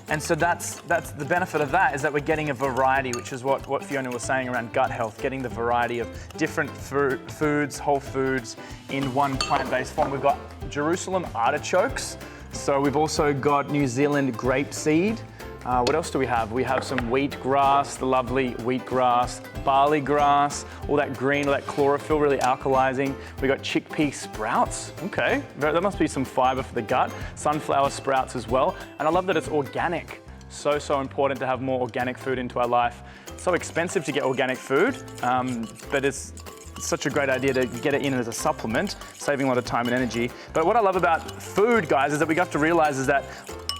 And so that's the benefit of that, is that we're getting a variety, which is what Fiona was saying around gut health, getting the variety of different foods, whole foods, in one plant-based form. We've got Jerusalem artichokes. So we've also got New Zealand grapeseed. What else do we have? We have some wheatgrass, the lovely wheatgrass, barley grass, all that green, all that chlorophyll, really alkalizing. We got chickpea sprouts. Okay, that must be some fiber for the gut. Sunflower sprouts as well. And I love that it's organic. So important to have more organic food into our life. It's so expensive to get organic food, but it's such a great idea to get it in as a supplement, saving a lot of time and energy. But what I love about food, guys, is that we have to realize is that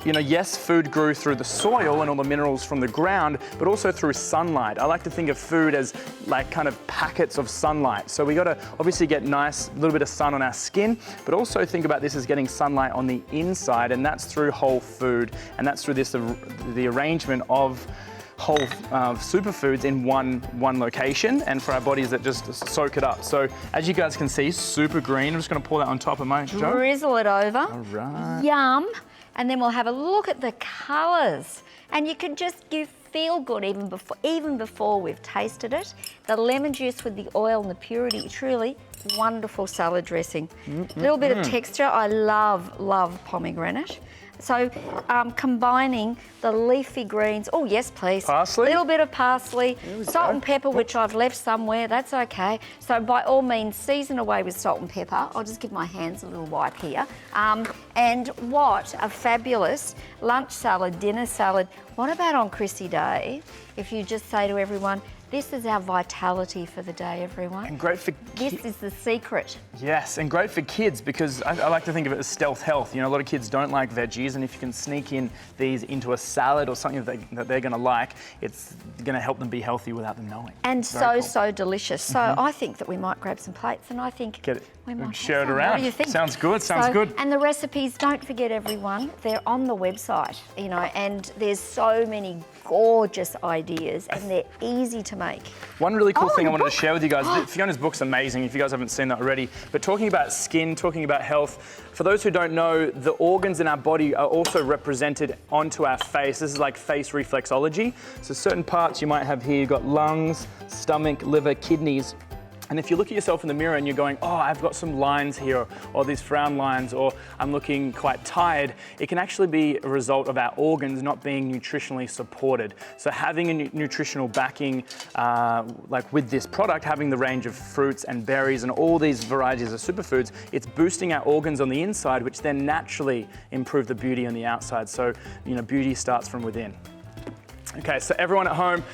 yes, food grew through the soil and all the minerals from the ground, but also through sunlight. I like to think of food as like kind of packets of sunlight. So we got to obviously get nice, little bit of sun on our skin, but also think about this as getting sunlight on the inside, and that's through whole food, and that's through the arrangement of whole superfoods in one location, and for our bodies that just soak it up. So as you guys can see, super green. I'm just going to pour that on top of my Joe. Drizzle it over. All right. Yum. And then we'll have a look at the colours. And you can feel good even before we've tasted it. The lemon juice with the oil and the purity, truly wonderful salad dressing. A little bit of texture. I love pomegranate. So combining the leafy greens. Oh, yes, please. Parsley? A little bit of parsley. Salt and pepper, which I've left somewhere. That's okay. So by all means, season away with salt and pepper. I'll just give my hands a little wipe here. And what a fabulous lunch salad, dinner salad. What about on Chrissy Day, if you just say to everyone, this is our vitality for the day, everyone. And great for This is the secret. Yes, and great for kids, because I like to think of it as stealth health. A lot of kids don't like veggies, and if you can sneak in these into a salad or something that they're going to like, it's going to help them be healthy without them knowing. And so delicious. So I think that we might grab some plates, and I think we might share it have some. around. What do you think? Sounds good. Sounds good. And the recipes, don't forget, everyone, they're on the website, and there's so many gorgeous ideas, and they're easy to make. One really cool thing I wanted to share with you guys, Fiona's book's amazing if you guys haven't seen that already, but talking about skin, talking about health, for those who don't know, the organs in our body are also represented onto our face. This is like face reflexology. So certain parts you might have here, you've got lungs, stomach, liver, kidneys. And if you look at yourself in the mirror and you're going, oh, I've got some lines here, or these frown lines, or I'm looking quite tired, it can actually be a result of our organs not being nutritionally supported. So having a nutritional backing, like with this product, having the range of fruits and berries and all these varieties of superfoods, it's boosting our organs on the inside, which then naturally improve the beauty on the outside. So, you know, beauty starts from within. Okay, so everyone at home,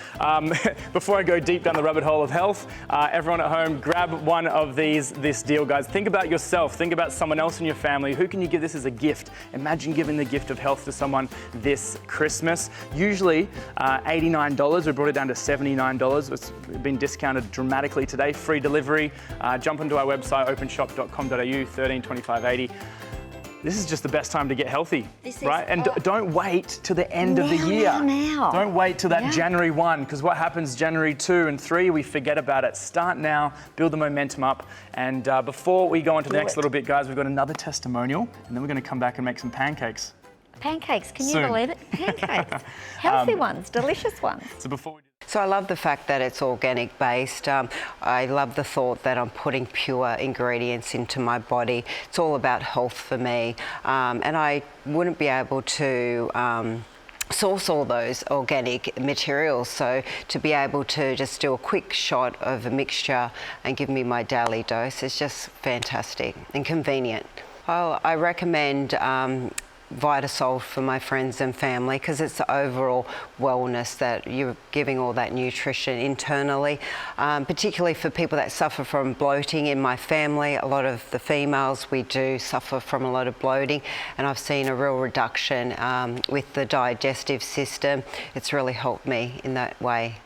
before I go deep down the rabbit hole of health, everyone at home, grab one of this deal, guys. Think about yourself. Think about someone else in your family. Who can you give this as a gift? Imagine giving the gift of health to someone this Christmas. Usually $89. We brought it down to $79. It's been discounted dramatically today. Free delivery. Jump onto our website, openshop.com.au, $13.25.80. This is just the best time to get healthy, right? And don't wait till the end of the year. Don't wait till that January 1, because what happens January 2 and 3, we forget about it. Start now, build the momentum up. And before we go on to the next little bit, guys, we've got another testimonial, and then we're going to come back and make some pancakes. Pancakes, can you Soon. believe it? Pancakes. Healthy ones, delicious ones. So before we do So I love the fact that it's organic based. I love the thought that I'm putting pure ingredients into my body. It's all about health for me. And I wouldn't be able to source all those organic materials. So to be able to just do a quick shot of a mixture and give me my daily dose is just fantastic and convenient. I recommend Vita-Sol for my friends and family because it's the overall wellness that you're giving all that nutrition internally, particularly for people that suffer from bloating. In my family, a lot of the females, we do suffer from a lot of bloating, and I've seen a real reduction with the digestive system. It's really helped me in that way.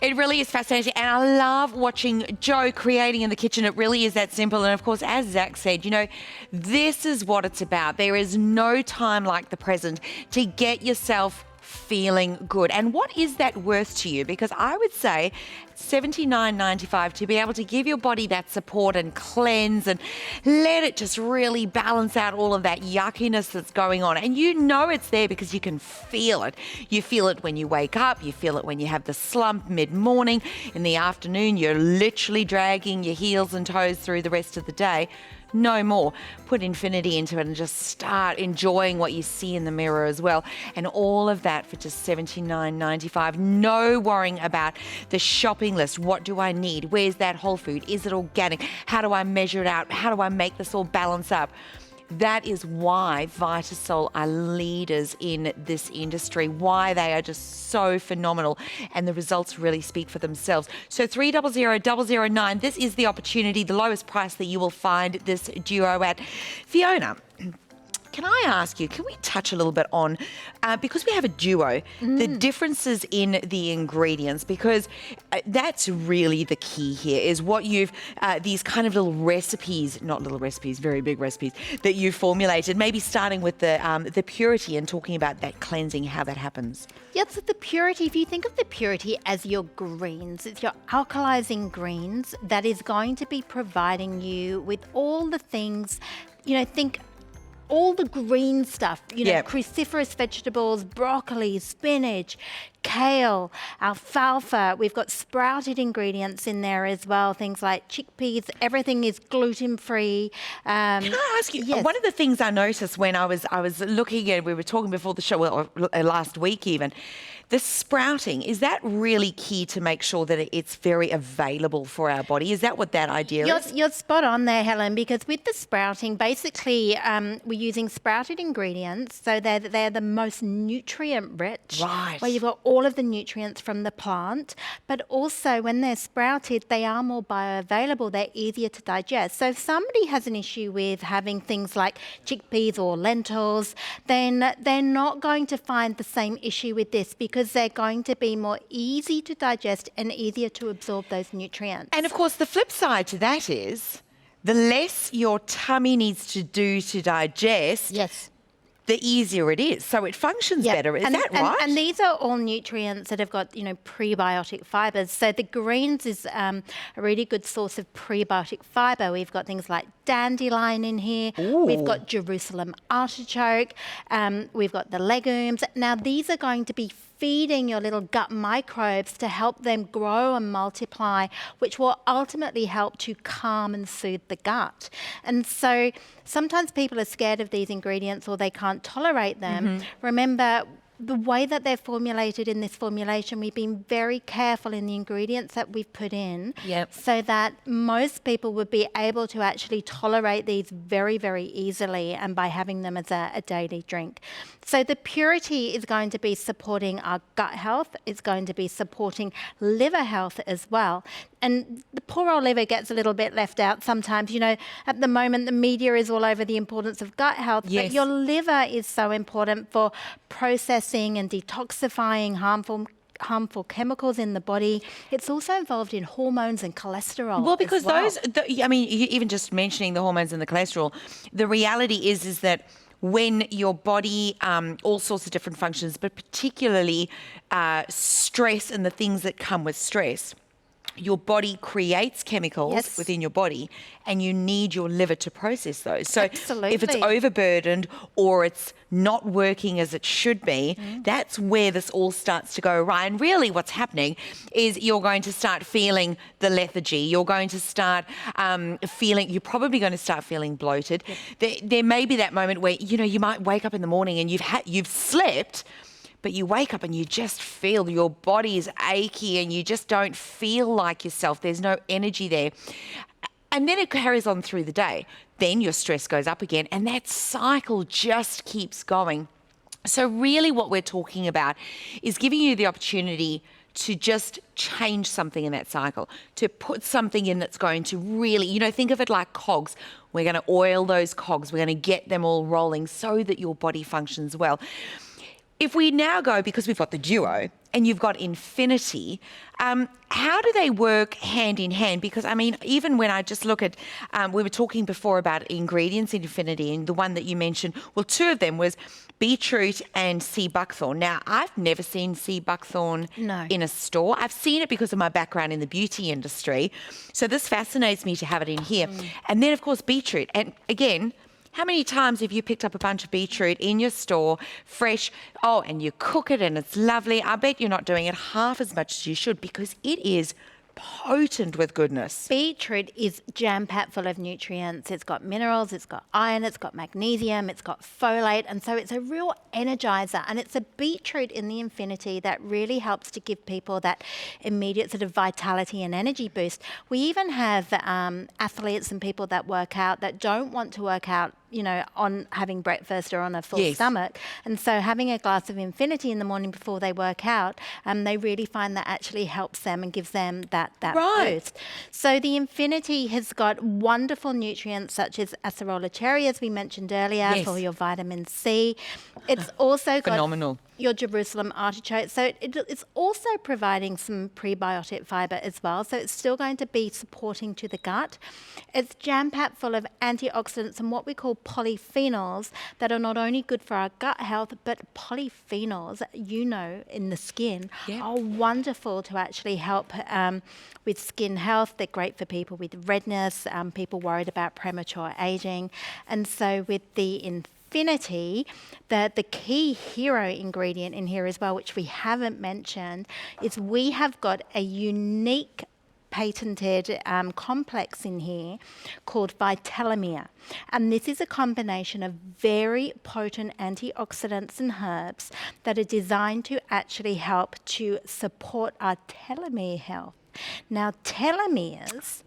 It really is fascinating, and I love watching Jo creating in the kitchen. It really is that simple. And of course, as Zach said, you know, this is what it's about. There is no time like the present to get yourself feeling good. And what is that worth to you? Because I would say $79.95 to be able to give your body that support and cleanse and let it just really balance out all of that yuckiness that's going on. And you know it's there because you can feel it. You feel it when you wake up. You feel it when you have the slump mid-morning. In the afternoon, you're literally dragging your heels and toes through the rest of the day. No more. Put infinity into it and just start enjoying what you see in the mirror as well. And all of that for just $79.95. No worrying about the shopping list. What do I need? Where's that whole food? Is it organic? How do I measure it out? How do I make this all balance up? That is why Vita-Sol are leaders in this industry, why they are just so phenomenal, and the results really speak for themselves. So 300-009, this is the opportunity, the lowest price that you will find this duo at. Fiona, can I ask you, can we touch a little bit on, because we have a duo, the differences in the ingredients, because that's really the key here, is what you've, these kind of little recipes, not little recipes, very big recipes, that you've formulated, maybe starting with the purity and talking about that cleansing, how that happens. Yeah, so the purity, if you think of the purity as your greens, it's your alkalizing greens that is going to be providing you with all the things, you know, think all the green stuff, you know, cruciferous vegetables, broccoli, spinach, kale, alfalfa. We've got sprouted ingredients in there as well, things like chickpeas. Everything is gluten-free. Can I ask you, one of the things I noticed when I was looking at, we were talking before the show, or last week even, the sprouting, is that really key to make sure that it's very available for our body? Is that what that idea is? You're spot on there, Helen, because with the sprouting, basically we're using sprouted ingredients, so they're the most nutrient-rich. Right. Where you've got all of the nutrients from the plant, but also when they're sprouted, they are more bioavailable, they're easier to digest. So if somebody has an issue with having things like chickpeas or lentils, then they're not going to find the same issue with this, because they're going to be more easy to digest and easier to absorb those nutrients. And of course, the flip side to that is the less your tummy needs to do to digest, the easier it is. So it functions better. Is that right? And these are all nutrients that have got, you know, prebiotic fibres. So the greens is a really good source of prebiotic fibre. We've got things like dandelion in here. Ooh. We've got Jerusalem artichoke. We've got the legumes. Now, these are going to be feeding your little gut microbes to help them grow and multiply, which will ultimately help to calm and soothe the gut. And so sometimes people are scared of these ingredients or they can't tolerate them. Remember, the way that they're formulated in this formulation, we've been very careful in the ingredients that we've put in, so that most people would be able to actually tolerate these very, very easily, and by having them as a daily drink. So the purity is going to be supporting our gut health. It's going to be supporting liver health as well. And the poor old liver gets a little bit left out sometimes. You know, at the moment, the media is all over the importance of gut health, but your liver is so important for processing and detoxifying harmful chemicals in the body. It's also involved in hormones and cholesterol. Well, because I mean, even just mentioning the hormones and the cholesterol, the reality is that when your body, all sorts of different functions, but particularly stress and the things that come with stress, your body creates chemicals within your body, and you need your liver to process those. So if it's overburdened or it's not working as it should be, that's where this all starts to go awry. And really what's happening is you're going to start feeling the lethargy. You're going to start you're probably going to start feeling bloated. There may be that moment where, you know, you might wake up in the morning and you've slept, but you wake up and you just feel your body is achy and you just don't feel like yourself. There's no energy there. And then it carries on through the day. Then your stress goes up again, and that cycle just keeps going. So really what we're talking about is giving you the opportunity to just change something in that cycle, to put something in that's going to really, you know, think of it like cogs. We're going to oil those cogs. We're going to get them all rolling so that your body functions well. If we now go, because we've got the duo and you've got Infinity, how do they work hand in hand? Because, I mean, even when I just look at, we were talking before about ingredients in Infinity, and the one that you mentioned, well, two of them was beetroot and sea buckthorn. Now, I've never seen sea buckthorn in a store. I've seen it because of my background in the beauty industry. So this fascinates me to have it in here. And then, of course, beetroot. And again, how many times have you picked up a bunch of beetroot in your store, fresh, and you cook it and it's lovely? I bet you're not doing it half as much as you should, because it is potent with goodness. Beetroot is jam-packed full of nutrients. It's got minerals, it's got iron, it's got magnesium, it's got folate, and so it's a real energizer. And it's a beetroot in the Infinity that really helps to give people that immediate sort of vitality and energy boost. We even have athletes and people that work out that don't want to work out, you know, on having breakfast or on a full stomach. And so having a glass of Infinity in the morning before they work out, they really find that actually helps them and gives them that boost. So the Infinity has got wonderful nutrients such as acerola cherry, as we mentioned earlier, for your vitamin C. It's also got your Jerusalem artichoke. So it's also providing some prebiotic fibre as well. So it's still going to be supporting to the gut. It's jam-packed full of antioxidants and what we call polyphenols that are not only good for our gut health, but polyphenols, you know, in the skin are wonderful to actually help with skin health. They're great for people with redness, people worried about premature aging. And so with the Infinity, the key hero ingredient in here as well, which we haven't mentioned, is we have got a unique patented complex in here called Vitalamere. And this is a combination of very potent antioxidants and herbs that are designed to actually help to support our telomere health. Now, telomeres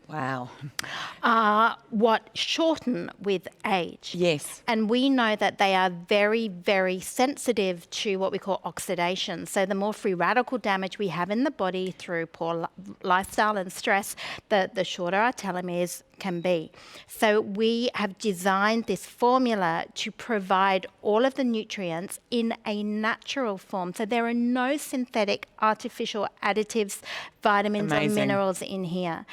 are what shorten with age. Yes. And we know that they are very, very sensitive to what we call oxidation. So the more free radical damage we have in the body through poor lifestyle and stress, the shorter our telomeres can be. So we have designed this formula to provide all of the nutrients in a natural form. So there are no synthetic artificial additives, vitamins or minerals in here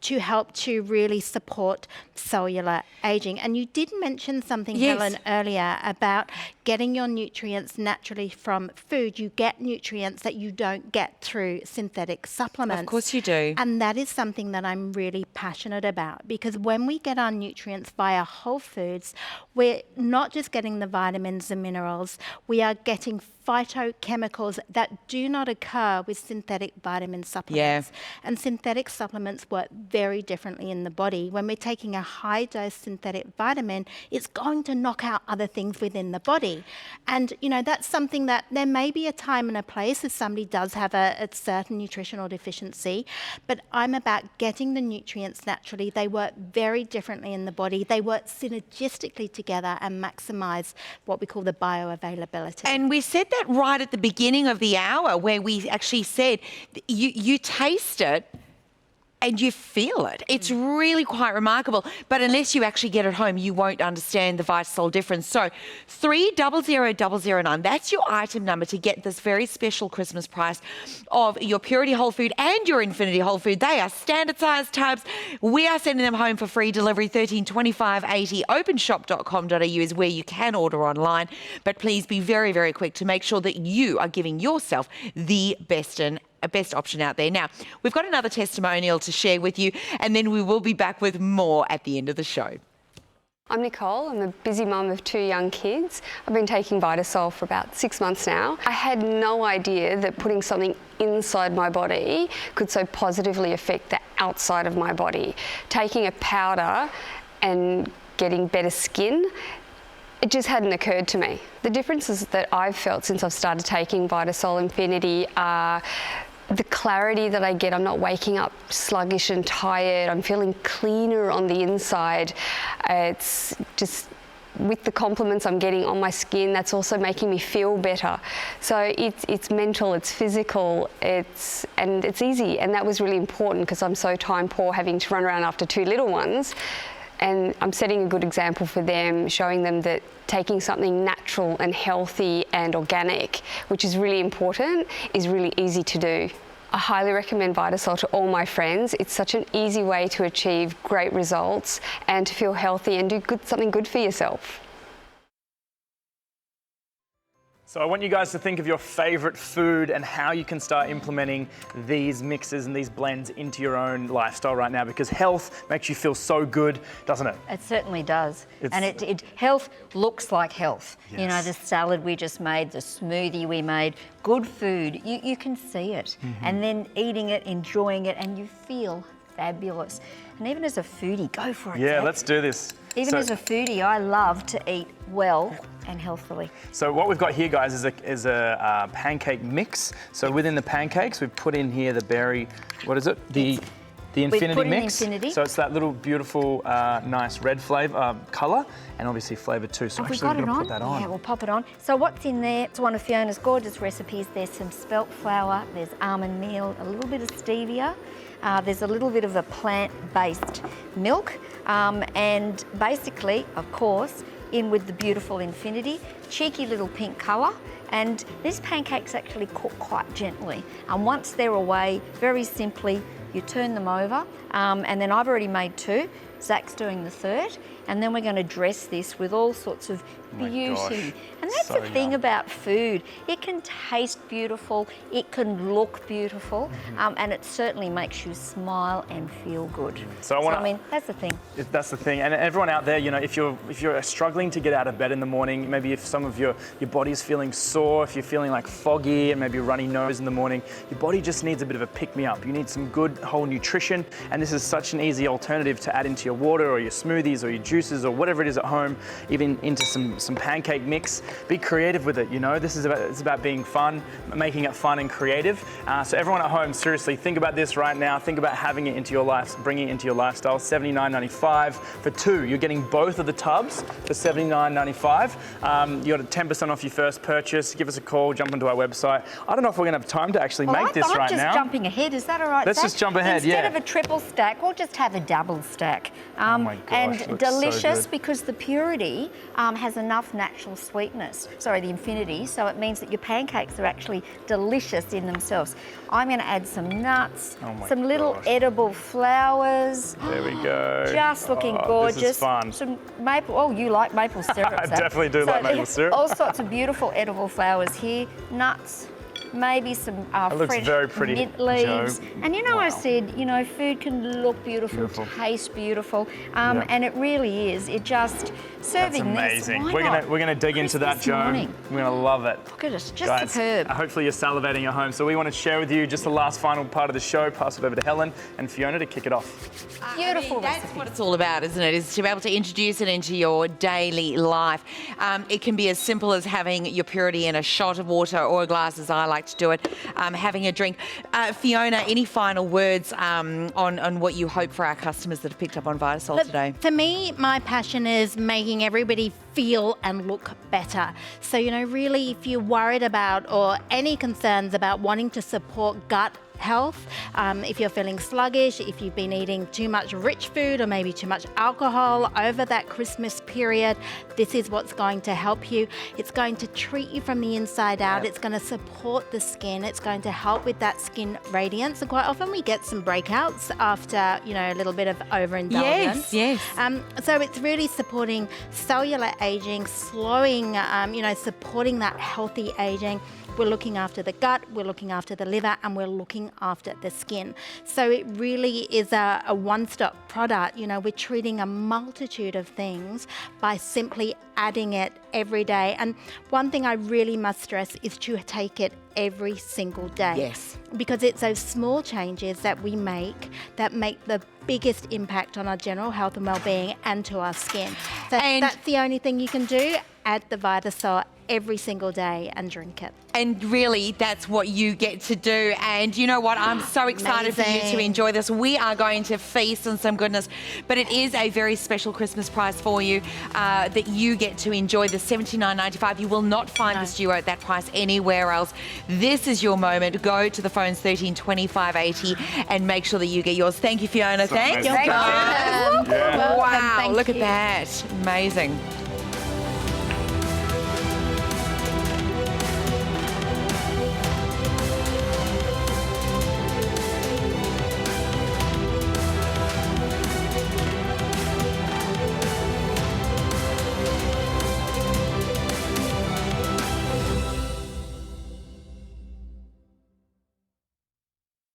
to help to really support cellular aging. And you did mention something, Helen, earlier about getting your nutrients naturally from food. You get nutrients that you don't get through synthetic supplements. Of course you do. And that is something that I'm really passionate about, because when we get our nutrients via whole foods, we're not just getting the vitamins and minerals, we are getting phytochemicals that do not occur with synthetic vitamin supplements. And synthetic supplements work very differently in the body. When we're taking a high dose synthetic vitamin, it's going to knock out other things within the body. And, you know, that's something that there may be a time and a place if somebody does have a certain nutritional deficiency, but I'm about getting the nutrients naturally. They work very differently in the body. They work synergistically together and maximize what we call the bioavailability. And we said that right at the beginning of the hour, where we actually said you taste it and you feel it. It's really quite remarkable. But unless you actually get it home, you won't understand the Vita-Sol difference. So 300009, that's your item number to get this very special Christmas price of your Purity Whole Food and your Infinity Whole Food. They are standard size tubs. We are sending them home for free delivery, 1325.80. Openshop.com.au is where you can order online. But please be very, very quick to make sure that you are giving yourself the best option out there. Now, we've got another testimonial to share with you, and then we will be back with more at the end of the show. I'm Nicole. I'm a busy mum of 2 young kids. I've been taking Vita-Sol for about 6 months now. I had no idea that putting something inside my body could so positively affect the outside of my body. Taking a powder and getting better skin, it just hadn't occurred to me. The differences that I've felt since I've started taking Vita-Sol Infinity are the clarity that I get. I'm not waking up sluggish and tired. I'm feeling cleaner on the inside. It's just, with the compliments I'm getting on my skin, that's also making me feel better. So it's mental, it's physical, and it's easy. And that was really important because I'm so time poor, having to run around after 2 little ones. And I'm setting a good example for them, showing them that taking something natural and healthy and organic, which is really important, is really easy to do. I highly recommend Vita-Sol to all my friends. It's such an easy way to achieve great results and to feel healthy and do something good for yourself. So I want you guys to think of your favourite food and how you can start implementing these mixes and these blends into your own lifestyle right now, because health makes you feel so good, doesn't it? It certainly does. And health looks like health. Yes. You know, the salad we just made, the smoothie we made, good food, you can see it. And then eating it, enjoying it, and you feel fabulous. And even as a foodie, go for it. Yeah, Zach. let's do this. Even as a foodie, I love to eat well and healthily. So what we've got here, guys, is a pancake mix. So within the pancakes, we've put in here the berry, what is it? The Infinity mix. Infinity. So it's that little beautiful, nice red flavour colour, and obviously flavoured too. So actually we're going to put that on. Yeah, we'll pop it on. So what's in there? It's one of Fiona's gorgeous recipes. There's some spelt flour, there's almond meal, a little bit of stevia. There's a little bit of a plant-based milk, and basically, of course, in with the beautiful Infinity, cheeky little pink colour, and these pancakes actually cook quite gently. And once they're away, very simply, you turn them over, and then I've already made 2. Zach's doing the 3rd, and then we're going to dress this with all sorts of beauty. And that's the thing about food. It can taste beautiful, it can look beautiful, and it certainly makes you smile and feel good. I mean, that's the thing. That's the thing. And everyone out there, you know, if you're struggling to get out of bed in the morning, maybe if some of your body's feeling sore, if you're feeling like foggy and maybe a runny nose in the morning, your body just needs a bit of a pick-me-up. You need some good whole nutrition, and this is such an easy alternative to add into your water or your smoothies or your juices or whatever it is at home, even into some pancake mix. Be creative with it, you know. It's about being fun, making it fun and creative. So everyone at home, seriously, think about this right now. Think about having it into your life, bringing it into your lifestyle. $79.95 for 2. You're getting both of the tubs for $79.95. You got 10% off your first purchase. Give us a call, jump onto our website. I don't know if we're gonna have time to actually make this right now. I'm just jumping ahead. Is that all right? Let's just jump ahead. Instead of a triple stack, we'll just have a double stack. Oh my gosh, and delicious because the Purity has enough natural sweetness. Sorry, the Infinity. So it means that your pancakes are actually delicious in themselves. I'm going to add some nuts, some little edible flowers. There we go. Just looking gorgeous. This is fun. Some maple. Oh, you like maple syrup? I definitely do like maple syrup. All sorts of beautiful edible flowers here. Nuts. maybe some It looks fresh very pretty, mint leaves. Joe. And you know, I Wow. said, you know, food can look beautiful, taste beautiful, and it really is. It just serving That's amazing. this. Why We're gonna dig into that, Christmas Joe. morning. We're gonna love it. Look at it, just Guys, superb. hopefully you're salivating at home. So we want to share with you just the last final part of the show. Pass it over to Helen and Fiona to kick it off. Beautiful That's recipe. what it's all about, isn't it? Is to be able to introduce it into your daily life. It can be as simple as having your purity in a shot of water or a glass, as I like to do it, having a drink. Fiona, any final words on what you hope for our customers that have picked up on Vita-Sol today? For me, my passion is making everybody feel and look better. So, you know, really, if you're worried about or any concerns about wanting to support gut health, if you're feeling sluggish, if you've been eating too much rich food or maybe too much alcohol over that Christmas period, this is what's going to help you. It's going to treat you from the inside out. It's going to support the skin. It's going to help with that skin radiance. And quite often we get some breakouts after, you know, a little bit of overindulgence. Yes. So it's really supporting cellular aging, slowing, supporting that healthy aging. We're looking after the gut, we're looking after the liver, and we're looking after the skin. So it really is a one-stop product. You know, we're treating a multitude of things by simply adding it every day. And one thing I really must stress is to take it every single day. Yes. Because it's those small changes that we make that make the biggest impact on our general health and well-being and to our skin. So And- that's the only thing you can do. Add the Vita-Sol every single day and drink it. And really, that's what you get to do. And you know what? I'm so excited for you to Amazing. enjoy this. We are going to feast on some goodness, but it is a very special Christmas price for you that you get to enjoy the $79.95. You will not find this duo at that price anywhere else. This is your moment. Go to the phones 13 25 80 and make sure that you get yours. Thank you, Fiona. Thanks. amazing. You're welcome. Yeah. Wow, Thank look at you. that. Amazing.